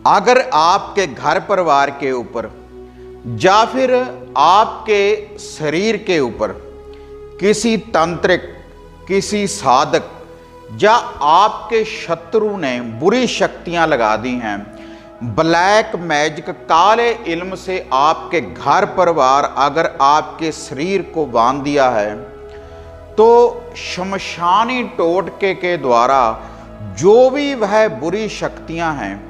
अगर आपके घर परिवार के ऊपर या फिर आपके शरीर के ऊपर किसी तांत्रिक, किसी साधक या आपके शत्रु ने बुरी शक्तियां लगा दी हैं, ब्लैक मैजिक काले इल्म से आपके घर परिवार अगर आपके शरीर को बांध दिया है, तो शमशानी टोटके के द्वारा जो भी वह बुरी शक्तियां हैं,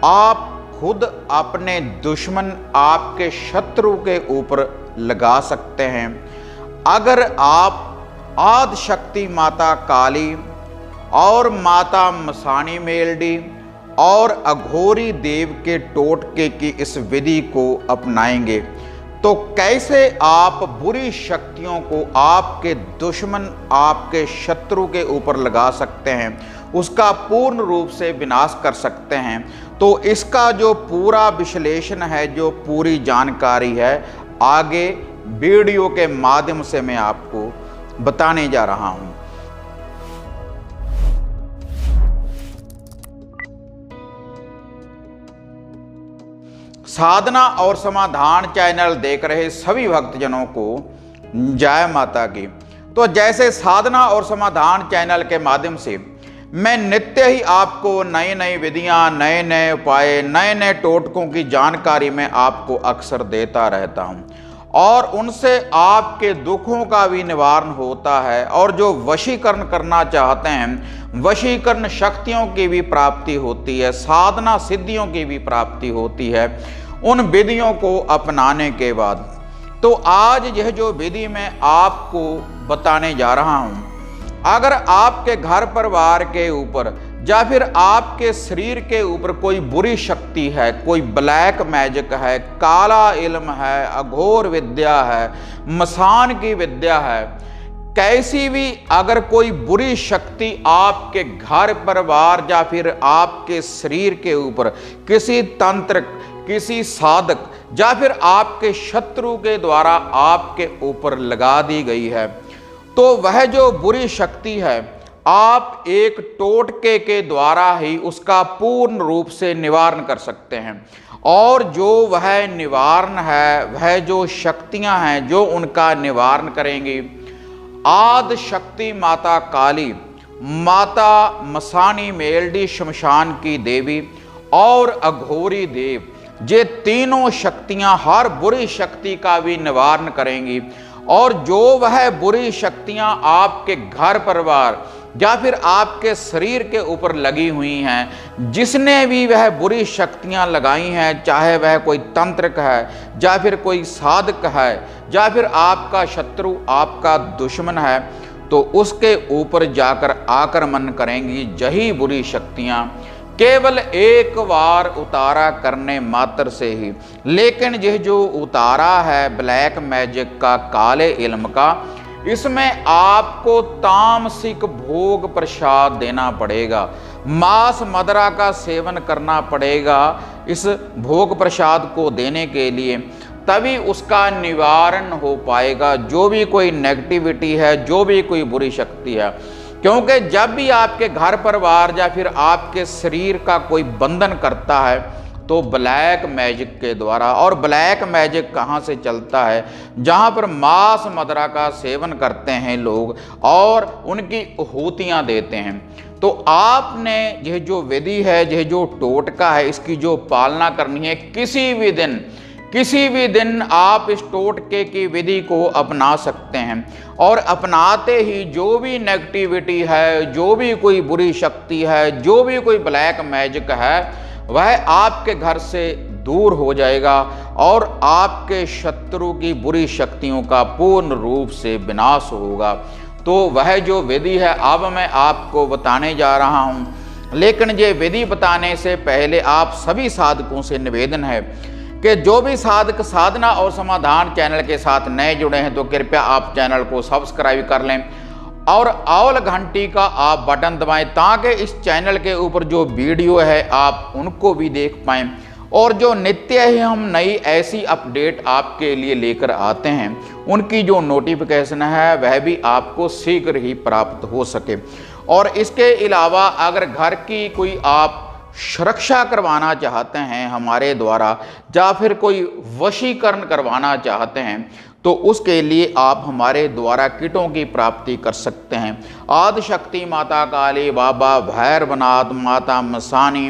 आप खुद अपने दुश्मन, आपके शत्रु के ऊपर लगा सकते हैं। अगर आप आदि शक्ति माता काली और माता मसानी मेलडी और अघोरी देव के टोटके की इस विधि को अपनाएंगे तो कैसे आप बुरी शक्तियों को आपके दुश्मन, आपके शत्रु के ऊपर लगा सकते हैं, उसका पूर्ण रूप से विनाश कर सकते हैं। तो इसका जो पूरा विश्लेषण है, जो पूरी जानकारी है, आगे वीडियो के माध्यम से मैं आपको बताने जा रहा हूं। साधना और समाधान चैनल देख रहे सभी भक्तजनों को जय माता की। तो जैसे साधना और समाधान चैनल के माध्यम से मैं नित्य ही आपको नई नई विधियां, नए नए उपाय, नए नए टोटकों की जानकारी मैं आपको अक्सर देता रहता हूं और उनसे आपके दुखों का भी निवारण होता है। और जो वशीकरण करना चाहते हैं, वशीकरण शक्तियों की भी प्राप्ति होती है, साधना सिद्धियों की भी प्राप्ति होती है उन विधियों को अपनाने के बाद। तो आज यह जो विधि मैं आपको बताने जा रहा हूं, अगर आपके घर परिवार के ऊपर या फिर आपके शरीर के ऊपर कोई बुरी शक्ति है, कोई ब्लैक मैजिक है, काला इल्म है, अघोर विद्या है, मसान की विद्या है, कैसी भी अगर कोई बुरी शक्ति आपके घर परिवार या फिर आपके शरीर के ऊपर किसी तंत्र, किसी साधक या फिर आपके शत्रु के द्वारा आपके ऊपर लगा दी गई है, तो वह जो बुरी शक्ति है आप एक टोटके के द्वारा ही उसका पूर्ण रूप से निवारण कर सकते हैं। और जो वह निवारण है, वह जो शक्तियां हैं जो उनका निवारण करेंगी, आदि शक्ति माता काली, माता मसानी मेलडी शमशान की देवी और अघोरी देव, ये तीनों शक्तियां हर बुरी शक्ति का भी निवारण करेंगी। और जो वह बुरी शक्तियां आपके घर परिवार या फिर आपके शरीर के ऊपर लगी हुई हैं, जिसने भी वह बुरी शक्तियां लगाई हैं, चाहे वह कोई तंत्रक है या फिर कोई साधक है या फिर आपका शत्रु, आपका दुश्मन है, तो उसके ऊपर जाकर आक्रमण करेंगी यही बुरी शक्तियां, केवल एक बार उतारा करने मात्र से ही। लेकिन यह जो उतारा है ब्लैक मैजिक का, काले इल्म का, इसमें आपको तामसिक भोग प्रसाद देना पड़ेगा, मांस मदिरा का सेवन करना पड़ेगा इस भोग प्रसाद को देने के लिए, तभी उसका निवारण हो पाएगा जो भी कोई नेगेटिविटी है, जो भी कोई बुरी शक्ति है। क्योंकि जब भी आपके घर परिवार या फिर आपके शरीर का कोई बंधन करता है तो ब्लैक मैजिक के द्वारा, और ब्लैक मैजिक कहाँ से चलता है, जहाँ पर मांस मदिरा का सेवन करते हैं लोग और उनकी आहुतियाँ देते हैं। तो आपने यह जो विधि है, यह जो टोटका है, इसकी जो पालना करनी है। किसी भी दिन आप इस टोटके की विधि को अपना सकते हैं और अपनाते ही जो भी नेगेटिविटी है, जो भी कोई बुरी शक्ति है, जो भी कोई ब्लैक मैजिक है, वह आपके घर से दूर हो जाएगा और आपके शत्रु की बुरी शक्तियों का पूर्ण रूप से विनाश होगा। तो वह जो विधि है अब मैं आपको बताने जा रहा हूँ। लेकिन ये विधि बताने से पहले आप सभी साधकों से निवेदन है कि जो भी साधक साधना और समाधान चैनल के साथ नए जुड़े हैं तो कृपया आप चैनल को सब्सक्राइब कर लें और ऑल घंटी का आप बटन दबाएं, ताकि इस चैनल के ऊपर जो वीडियो है आप उनको भी देख पाएं और जो नित्य ही हम नई ऐसी अपडेट आपके लिए लेकर आते हैं उनकी जो नोटिफिकेशन है वह भी आपको शीघ्र ही प्राप्त हो सके। और इसके अलावा अगर घर की कोई आप सुरक्षा करवाना चाहते हैं हमारे द्वारा, या फिर कोई वशीकरण करवाना चाहते हैं, तो उसके लिए आप हमारे द्वारा किटों की प्राप्ति कर सकते हैं। आदिशक्ति माता काली, बाबा भैरवनाथ, माता मसानी,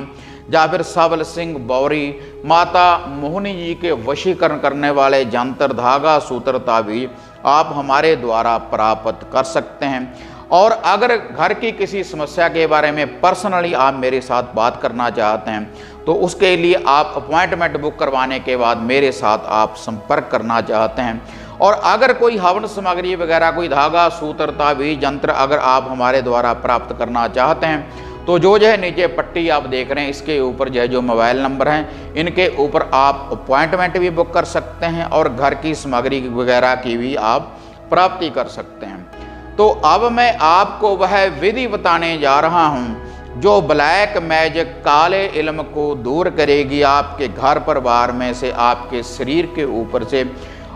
या फिर सबल सिंह बौरी, माता मोहनी जी के वशीकरण करने वाले जंतर, धागा, सूत्र, ताबीज आप हमारे द्वारा प्राप्त कर सकते हैं। और अगर घर की किसी समस्या के बारे में पर्सनली आप मेरे साथ बात करना चाहते हैं, तो उसके लिए आप अपॉइंटमेंट बुक करवाने के बाद मेरे साथ आप संपर्क करना चाहते हैं। और अगर कोई हवन सामग्री वगैरह, कोई धागा, सूत्र, ताबीज, यंत्र अगर आप हमारे द्वारा प्राप्त करना चाहते हैं, तो जो है नीचे पट्टी आप देख रहे हैं, इसके ऊपर जो मोबाइल नंबर हैं, इनके ऊपर आप अपॉइंटमेंट भी बुक कर सकते हैं और घर की सामग्री वगैरह की भी आप प्राप्ति कर सकते हैं। तो अब मैं आपको वह विधि बताने जा रहा हूं जो ब्लैक मैजिक, काले इल्म को दूर करेगी आपके घर परिवार में से, आपके शरीर के ऊपर से,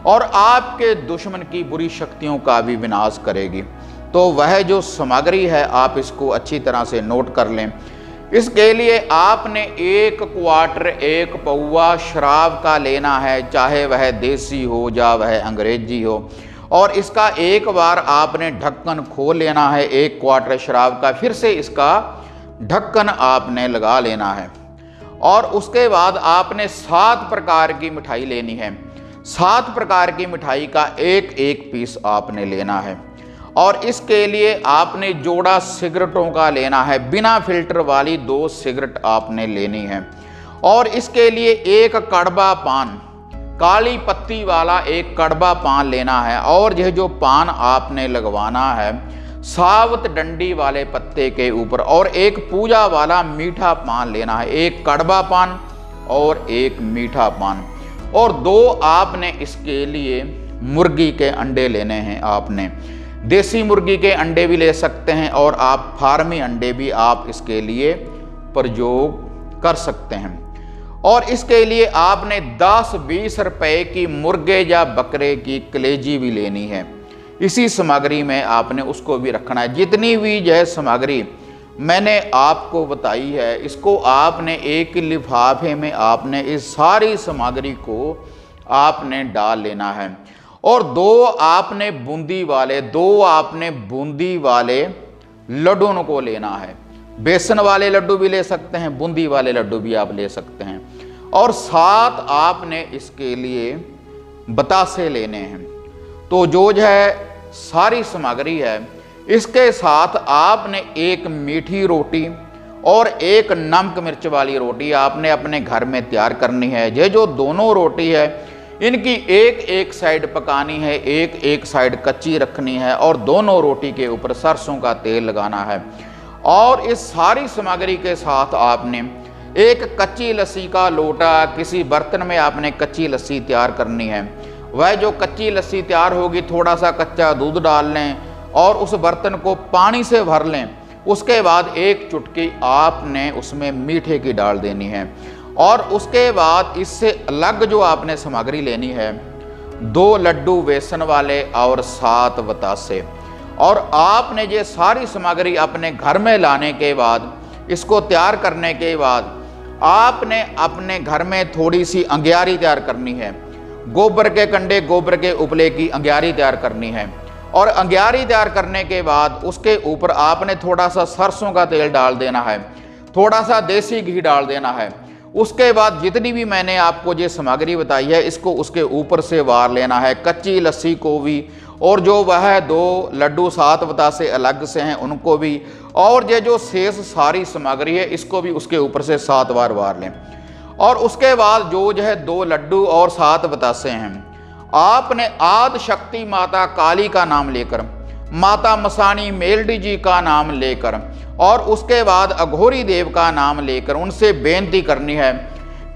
और आपके दुश्मन की बुरी शक्तियों का भी विनाश करेगी। तो वह जो सामग्री है आप इसको अच्छी तरह से नोट कर लें। इसके लिए आपने 1 क्वार्टर 1 पौवा शराब का लेना है, चाहे वह देसी हो या वह अंग्रेजी हो, और इसका एक बार आपने ढक्कन खोल लेना है 1 क्वार्टर शराब का, फिर से इसका ढक्कन आपने लगा लेना है। और उसके बाद आपने 7 प्रकार की मिठाई लेनी है। 7 प्रकार की मिठाई का एक एक पीस आपने लेना है। और इसके लिए आपने जोड़ा सिगरेटों का लेना है, बिना फिल्टर वाली 2 सिगरेट आपने लेनी है। और इसके लिए 1 कड़वा पान, काली पत्ती वाला 1 कड़वा पान लेना है। और यह जो पान आपने लगवाना है सावत डंडी वाले पत्ते के ऊपर, और 1 पूजा वाला मीठा पान लेना है, 1 कड़वा पान और 1 मीठा पान। और 2 आपने इसके लिए मुर्गी के अंडे लेने हैं। आपने देसी मुर्गी के अंडे भी ले सकते हैं और आप फार्मी अंडे भी आप इसके लिए प्रयोग कर सकते हैं। और इसके लिए आपने 10-20 रुपए की मुर्गे या बकरे की कलेजी भी लेनी है। इसी सामग्री में आपने उसको भी रखना है। जितनी भी यह सामग्री मैंने आपको बताई है, इसको आपने एक लिफाफे में आपने इस सारी सामग्री को आपने डाल लेना है। और 2 आपने बूंदी वाले लड्डुओं को लेना है। बेसन वाले लड्डू भी ले सकते हैं, बूंदी वाले लड्डू भी आप ले सकते हैं। और 7 आपने इसके लिए बतासे लेने हैं। तो जो है सारी सामग्री है, इसके साथ आपने 1 मीठी रोटी और 1 नमक मिर्च वाली रोटी आपने अपने घर में तैयार करनी है। ये जो दोनों रोटी है इनकी एक साइड पकानी है, एक साइड कच्ची रखनी है, और दोनों रोटी के ऊपर सरसों का तेल लगाना है। और इस सारी सामग्री के साथ आपने 1 कच्ची लस्सी का लोटा, किसी बर्तन में आपने कच्ची लस्सी तैयार करनी है। वह जो कच्ची लस्सी तैयार होगी, थोड़ा सा कच्चा दूध डाल लें और उस बर्तन को पानी से भर लें। उसके बाद 1 चुटकी आपने उसमें मीठे की डाल देनी है। और उसके बाद इससे अलग जो आपने सामग्री लेनी है, 2 लड्डू बेसन वाले और 7 बतासे। और आपने ये सारी सामग्री अपने घर में लाने के बाद, इसको तैयार करने के बाद, आपने अपने घर में थोड़ी सी अंग्यारी तैयार करनी है। गोबर के कंडे, गोबर के उपले की अंग्यारी तैयार करनी है। और अंग्यारी तैयार करने के बाद उसके ऊपर आपने थोड़ा सा सरसों का तेल डाल देना है, थोड़ा सा देसी घी डाल देना है। उसके बाद जितनी भी मैंने आपको ये सामग्री बताई है, इसको उसके ऊपर से वार लेना है, कच्ची लस्सी को भी, और जो वह 2 लड्डू 7 बतासे अलग से हैं उनको भी, और ये जो शेष सारी सामग्री है इसको भी उसके ऊपर से 7 बार वार लें। और उसके बाद जो है 2 लड्डू और 7 बतासे हैं, आपने आदि शक्ति माता काली का नाम लेकर, माता मसानी मेलडी जी का नाम लेकर, और उसके बाद अघोरी देव का नाम लेकर उनसे बेनती करनी है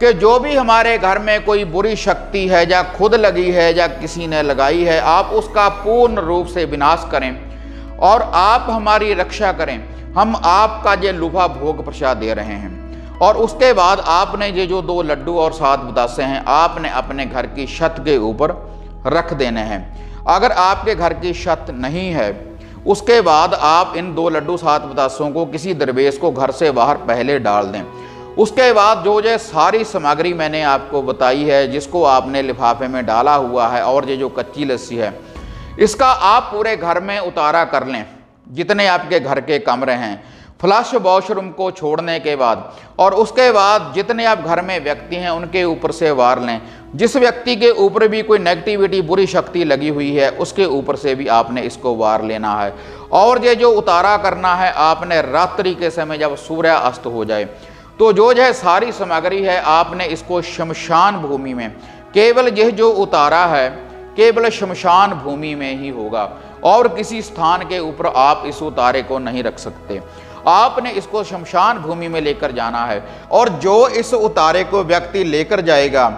कि जो भी हमारे घर में कोई बुरी शक्ति है, या खुद लगी है या किसी ने लगाई है, आप उसका पूर्ण रूप से विनाश करें और आप हमारी रक्षा करें। हम आपका ये लुभा भोग प्रसाद दे रहे हैं। और उसके बाद आपने ये जो 2 लड्डू और 7 बतासे हैं, आपने अपने घर की छत के ऊपर रख देने हैं। अगर आपके घर की छत नहीं है, उसके बाद आप इन 2 लड्डू 7 बतासों को किसी दरवेश को घर से बाहर पहले डाल दें। उसके बाद जो सारी सामग्री मैंने आपको बताई है, जिसको आपने लिफाफे में डाला हुआ है, और ये जो कच्ची लस्सी है इसका आप पूरे घर में उतारा कर लें, जितने आपके घर के कमरे हैं, फ्लश वॉशरूम को छोड़ने के बाद। और उसके बाद जितने आप घर में व्यक्ति हैं उनके ऊपर से वार लें। जिस व्यक्ति के ऊपर भी कोई नेगेटिविटी, बुरी शक्ति लगी हुई है, उसके ऊपर से भी आपने इसको वार लेना है। और ये जो उतारा करना है आपने रात्रि के समय जब सूर्य अस्त हो जाए। तो जो सारी सामग्री है आपने इसको शमशान भूमि में, केवल यह जो उतारा है केवल शमशान भूमि में ही होगा, और किसी स्थान के ऊपर आप इस उतारे को नहीं रख सकते। आपने इसको शमशान भूमि में लेकर जाना है, और जो इस उतारे को व्यक्ति लेकर जाएगा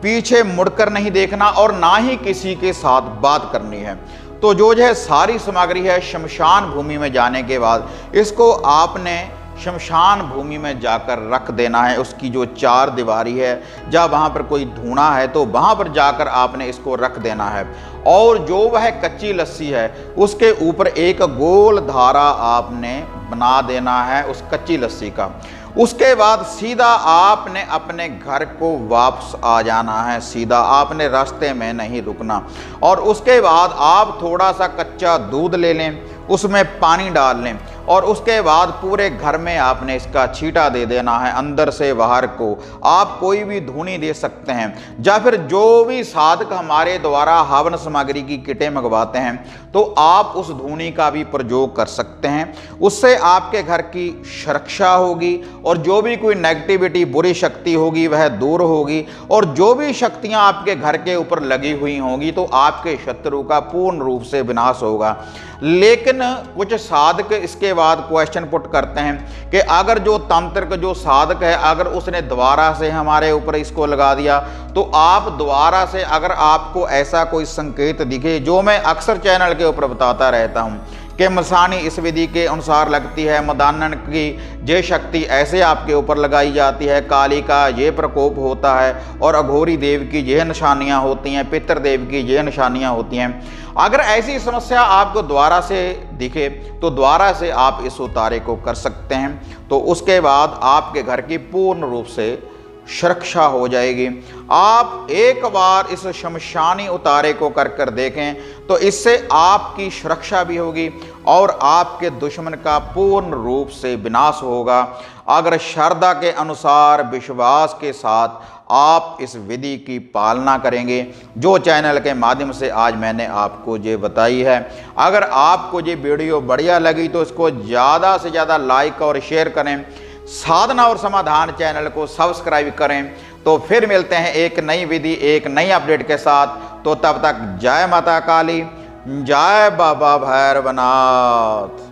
पीछे मुड़कर नहीं देखना, और ना ही किसी के साथ बात करनी है। तो जो सारी सामग्री है शमशान भूमि में जाने के बाद इसको आपने शमशान भूमि में जाकर रख देना है। उसकी जो चार दीवारी है, जब वहाँ पर कोई धूना है तो वहाँ पर जाकर आपने इसको रख देना है। और जो वह कच्ची लस्सी है उसके ऊपर एक गोल धारा आपने बना देना है उस कच्ची लस्सी का। उसके बाद सीधा आपने अपने घर को वापस आ जाना है, सीधा आपने रास्ते में नहीं रुकना। और उसके बाद आप थोड़ा सा कच्चा दूध ले लें, उसमें पानी डाल लें, और उसके बाद पूरे घर में आपने इसका छींटा दे देना है, अंदर से बाहर को। आप कोई भी धूनी दे सकते हैं, या फिर जो भी साधक हमारे द्वारा हवन सामग्री की किटें मंगवाते हैं तो आप उस धूनी का भी प्रयोग कर सकते हैं। उससे आपके घर की सुरक्षा होगी, और जो भी कोई नेगेटिविटी, बुरी शक्ति होगी वह दूर होगी, और जो भी शक्तियां आपके घर के ऊपर लगी हुई होंगी तो आपके शत्रु का पूर्ण रूप से विनाश होगा। लेकिन कुछ साधक इसके बाद क्वेश्चन पुट करते हैं कि अगर जो तांत्रिक जो साधक है अगर उसने दोबारा से हमारे ऊपर इसको लगा दिया, तो आप दोबारा से, अगर आपको ऐसा कोई संकेत दिखे, जो मैं अक्सर चैनल के ऊपर बताता रहता हूं कि मसानी इस विधि के अनुसार लगती है, मदानन की ये शक्ति ऐसे आपके ऊपर लगाई जाती है, काली का ये प्रकोप होता है, और अघोरी देव की ये निशानियां होती हैं, पितृदेव की ये निशानियां होती हैं। अगर ऐसी समस्या आपको द्वारा से दिखे तो द्वारा से आप इस उतारे को कर सकते हैं। तो उसके बाद आपके घर की पूर्ण रूप से सुरक्षा हो जाएगी। आप एक बार इस शमशानी उतारे को कर कर देखें तो इससे आपकी सुरक्षा भी होगी और आपके दुश्मन का पूर्ण रूप से विनाश होगा। अगर श्रद्धा के अनुसार विश्वास के साथ आप इस विधि की पालना करेंगे, जो चैनल के माध्यम से आज मैंने आपको ये बताई है। अगर आपको ये वीडियो बढ़िया लगी तो इसको ज़्यादा से ज़्यादा लाइक और शेयर करें, साधना और समाधान चैनल को सब्सक्राइब करें। तो फिर मिलते हैं एक नई विधि, एक नई अपडेट के साथ। तो तब तक जय माता काली, जय बाबा भैरवनाथ।